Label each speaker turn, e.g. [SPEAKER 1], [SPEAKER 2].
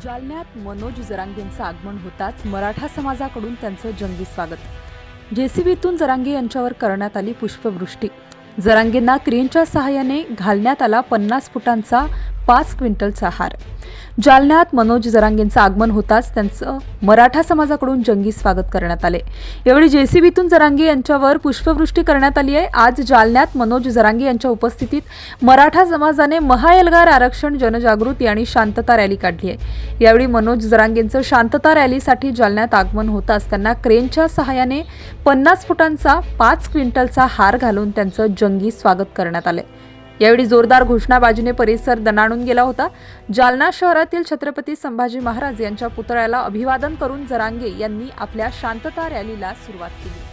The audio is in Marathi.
[SPEAKER 1] जालन्यात मनोज जरांगेंचं आगमन होताच मराठा समाजाकडून त्यांचं जंगी स्वागत। जेसीबीतून जरांगे यांच्यावर करण्यात आली पुष्पवृष्टी। जरांगेंना क्रेनच्या सहाय्याने घालण्यात आला 50 फुटांचा 5 क्विंटलचा हार। जालन्यात मनोज जरांगेंचं आगमन होताच त्यांचं मराठा समाजाकडून जंगी स्वागत करण्यात आले। यावेळी जेसीबीतून जरांगे यांच्यावर पुष्पवृष्टी करण्यात आली आहे। आज जालन्यात मनोज जरांगे यांच्या उपस्थितीत मराठा समाजाने महाएल्गार आरक्षण जनजागृती आणि शांतता रॅली काढली आहे। यावेळी मनोज जरांगेंचं शांतता रॅलीसाठी जालन्यात आगमन होताच त्यांना क्रेनच्या सहाय्याने 50 फुटांचा 5 क्विंटलचा हार घालून त्यांचं जंगी स्वागत करण्यात आले। यावेळी जोरदार घोषणाबाजीने परिसर दणाणून गेला होता। जालना शहरातील छत्रपती संभाजी महाराज यांच्या पुतळ्याला अभिवादन करून जरांगे यांनी आपल्या शांतता रॅलीला सुरुवात केली।